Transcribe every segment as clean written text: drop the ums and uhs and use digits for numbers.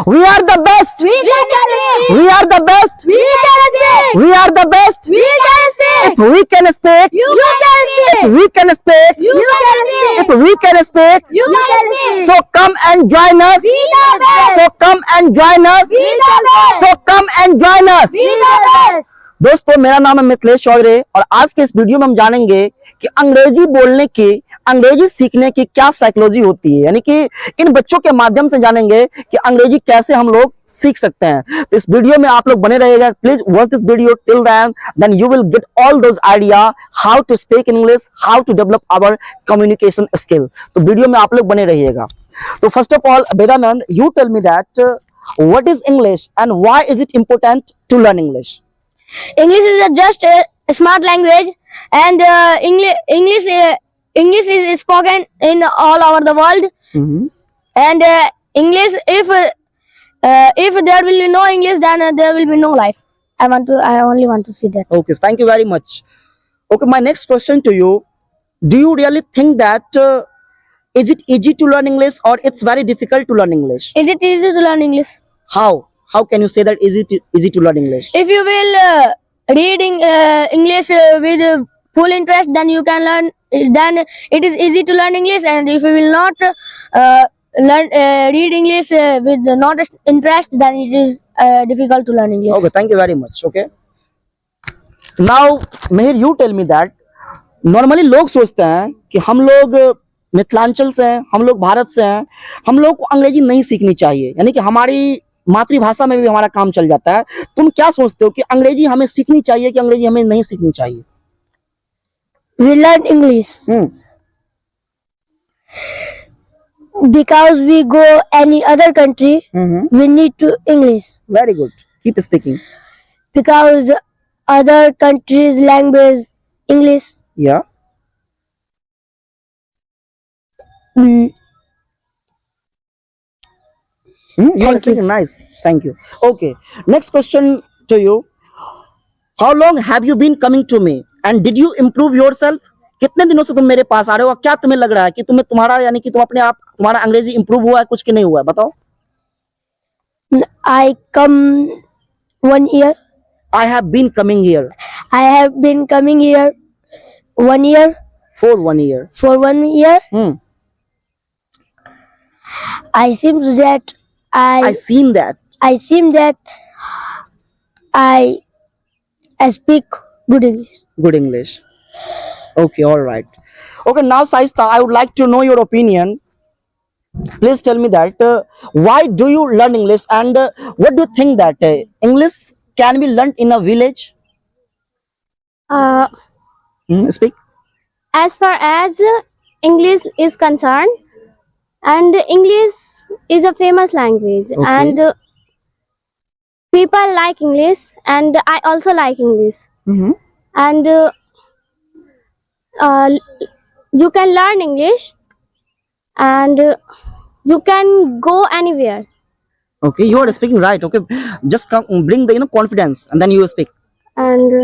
We are the best. We can speak. We are the best. We can speak. We are the best. We can speak. If we can speak, You can if speak. we can speak, You can if speak. we can speak, You can speak. so come and join us. Be the best. So come and join us. Be the best. So come and join us. Be the best. दोस्तों मेरा नाम है मिथिलेश चौधरी और आज के इस video में हम जानेंगे कि अंग्रेजी बोलने की, अंग्रेजी सीखने की क्या साइकोलॉजी होती है, यानी कि इन बच्चों के माध्यम से जानेंगे कि अंग्रेजी कैसे हम लोग सीख सकते हैं। तो इस वीडियो में आप लोग बने रहिएगा। Please watch this video till then you will get all those idea how to speak English, how to develop our communication skill. तो वीडियो में आप लोग बने रहिएगा। तो first of all Vedanand, you tell me that what is English and why is it important to learn English? English is just a smart language, and English is spoken in all over the world. And English, if there will be no English, then there will be no life. I only want to see that. Okay, thank you very much. Okay, my next question to you: do you really think that is it easy to learn English or it's very difficult to learn English? Is it easy to learn English? How? How can you say that easy to learn English? If you will reading English with full interest, then you can learn. Then it is easy to learn English. And if you will not read English with not interest, then it is difficult to learn English. Okay, thank you very much. Okay. Now, Meher, you tell me that normally लोग सोचते हैं कि हम लोग मिथिलांचल से हैं, हम लोग भारत से हैं, हम लोग को अंग्रेजी नहीं सीखनी चाहिए, यानी कि हमारी मातृभाषा में भी हमारा काम चल जाता है। तुम क्या सोचते हो कि अंग्रेजी हमें सीखनी चाहिए कि अंग्रेजी हमें नहीं सीखनी चाहिए? We learn English because we go any other country. We need to English Very good. Keep speaking. because other countries' language English. Yeah. You are Thank you. speaking nice. Thank you. Okay. Next question to you. How long have you been coming to me and did you improve yourself? कितने दिनों से तुम मेरे पास आ रहे हो? क्या तुम्हें लग रहा है कि तुम्हारा यानी कि तुम अपने आप तुम्हारा अंग्रेजी इंप्रूव हुआ है कुछ कि नहीं हुआ है? बताओ। I come 1 year. I have been coming here I have been coming here 1 year. for 1 year. For 1 year, Hmm. I seem that I seen that. I speak good English. Good English. Okay, all right. Okay, now Saista, I would like to know your opinion. Please tell me that why do you learn English and what do you think that English can be learned in a village? Speak. As far as English is concerned, and English is a famous language, Okay. and people like English, and I also like English, and you can learn English, and you can go anywhere. Okay, you are speaking right. Okay, just come, bring the confidence and then you speak. And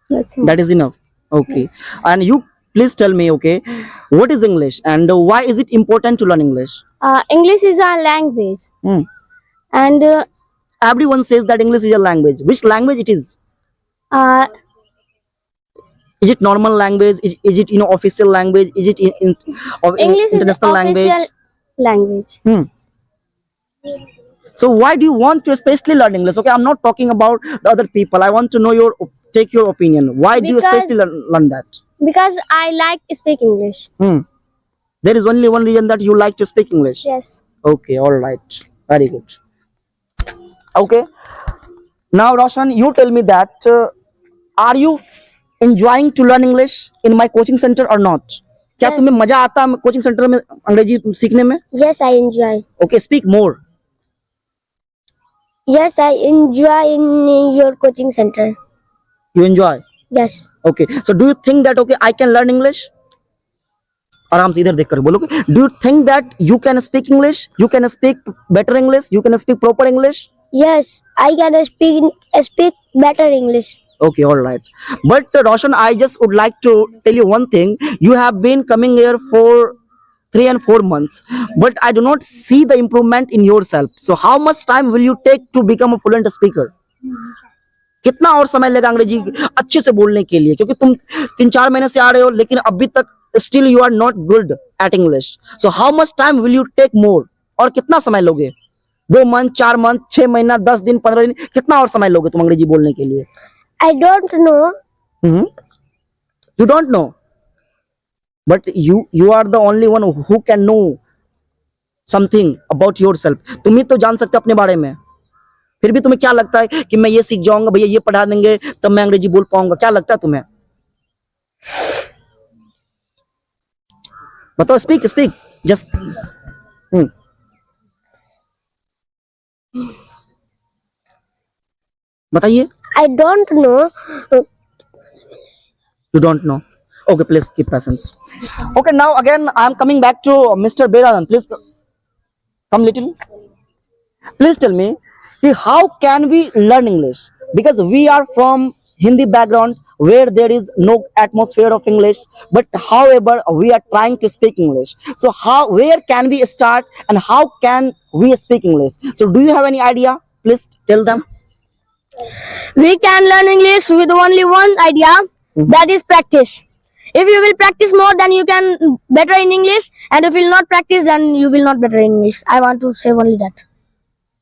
that's it. That is enough. Okay, and you please tell me, okay, what is English and why is it important to learn English? English is a language, Hmm. and Everyone says that English is a language. Which language it is? uh, Is it normal language? Is it official language? Is it English is international official language. So why do you want to especially learn English? Okay, I'm not talking about the other people. I want to know take your opinion. Why do you Because- especially learn that? Because I like to speak English. There is only one reason that you like to speak English. Yes. Okay, all right, very good. Okay, now Roshan, you tell me that are you enjoying to learn English in my coaching center or not? क्या Yes. तुम्हें मजा आता है coaching centre में अंग्रेजी सीखने में? Yes, I enjoy. Okay, speak more. Yes, I enjoy in your coaching center. You enjoy? Yes. Okay, so do you think that okay I can learn English? आराम से इधर देखकर बोलोगे. Do you think that you can speak English? You can speak better English? You can speak proper English? Yes, I can speak better English. Okay, all right. But Roshan, I just would like to tell you one thing. You have been coming here for 3 and 4 months, but I do not see the improvement in yourself. So how much time will you take to become a fluent speaker? कितना और समय लगेगा अंग्रेजी अच्छे से बोलने के लिए, क्योंकि तुम 3-4 महीने से आ रहे हो लेकिन अभी तक still you are not good at English. So how much time will you take more? और कितना समय लोगे? 2 मंथ, 4 मंथ, 6 महीना, 10 दिन, 15 दिन, कितना और समय लोगे तुम अंग्रेजी बोलने के लिए? I don't know. You don't know, but you are the only one who can know something about yourself. तुम ही तो जान सकते हो अपने बारे में. फिर भी तुम्हें क्या लगता है कि मैं ये सीख जाऊंगा, भैया ये पढ़ा देंगे तब मैं अंग्रेजी बोल पाऊंगा? क्या लगता है तुम्हें? बताओ, स्पीक स्पीक जस्ट. बताइए. I don't know. You don't know. Okay, please keep patience. Okay, now again I am coming back to Mr. Vedanand. Please come little. Please tell me, how can we learn English? Because we are from Hindi background where there is no atmosphere of English, but however we are trying to speak English. So where can we start and how can we speak English? So do you have any idea? Please tell them. We can learn English with only one idea, that is practice. If you will practice more, then you can better in English, and if you will not practice, then you will not better in English. I want to say only that.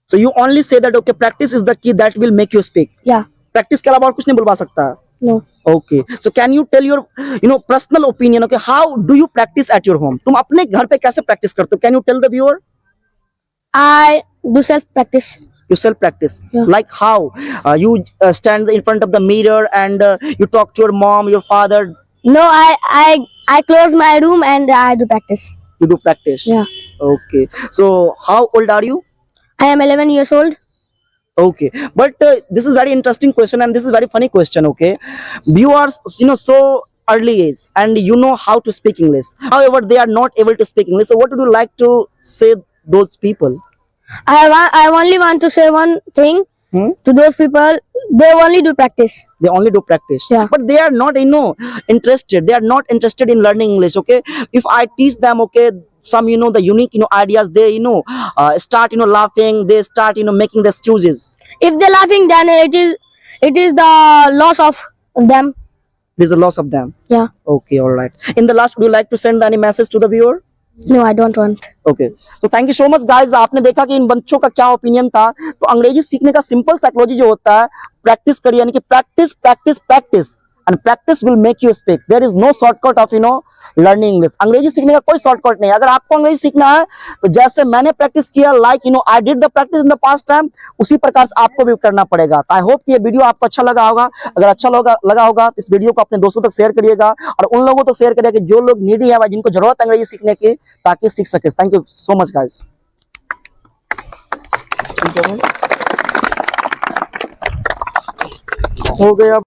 So you only say that okay, practice is the key that will make you speak. Yeah. Practice के अलावा और कुछ नहीं बुलवा सकता है. No. Okay. So can you tell your personal opinion? Okay, how do you practice at your home? तुम अपने घर पे कैसे practice करते हो? Can you tell the viewer? I do self practice. You self practice. Yeah. Like how? You stand in front of the mirror and you talk to your mom, your father. No, I close my room and I do practice. You do practice. Yeah. Okay. So how old are you? I am 11 years old. Okay, but this is very interesting question and this is very funny question. Okay, you are so early age and you know how to speak English. However, they are not able to speak English. So what would you like to say those people? I only want to say one thing to those people. They only do practice. They only do practice. Yeah. But they are not interested. They are not interested in learning English. Okay, if I teach them some the unique ideas, they start laughing. They start making the excuses. If they're laughing, then it is the loss of them. There's a loss of them. Yeah. Okay, all right. In the last, would you like to send any message to the viewer? No, I don't want. Okay, तो thank you so much guys. आपने देखा कि इन बच्चों का क्या opinion था. तो अंग्रेजी सीखने का सिंपल साइकोलॉजी जो होता है, प्रैक्टिस करिए, यानी कि practice practice practice and practice will make you speak. There is no shortcut of learning English. अंग्रेजी सीखने का कोई शॉर्टकट नहीं. अगर आपको अंग्रेजी सीखना है तो जैसे मैंने प्रैक्टिस किया, like I did the practice in the past time, उसी प्रकार से आपको भी करना पड़ेगा. आई होप कि ये वीडियो आपको अच्छा लगा होगा. अगर अच्छा लगा होगा तो इस वीडियो को अपने दोस्तों तक शेयर करिएगा और उन लोगों तक शेयर करिएगा जो लोग नीडी है, जिनको जरूरत है अंग्रेजी सीखने की, ताकि सीख सके. Thank you so much guys. हो गया.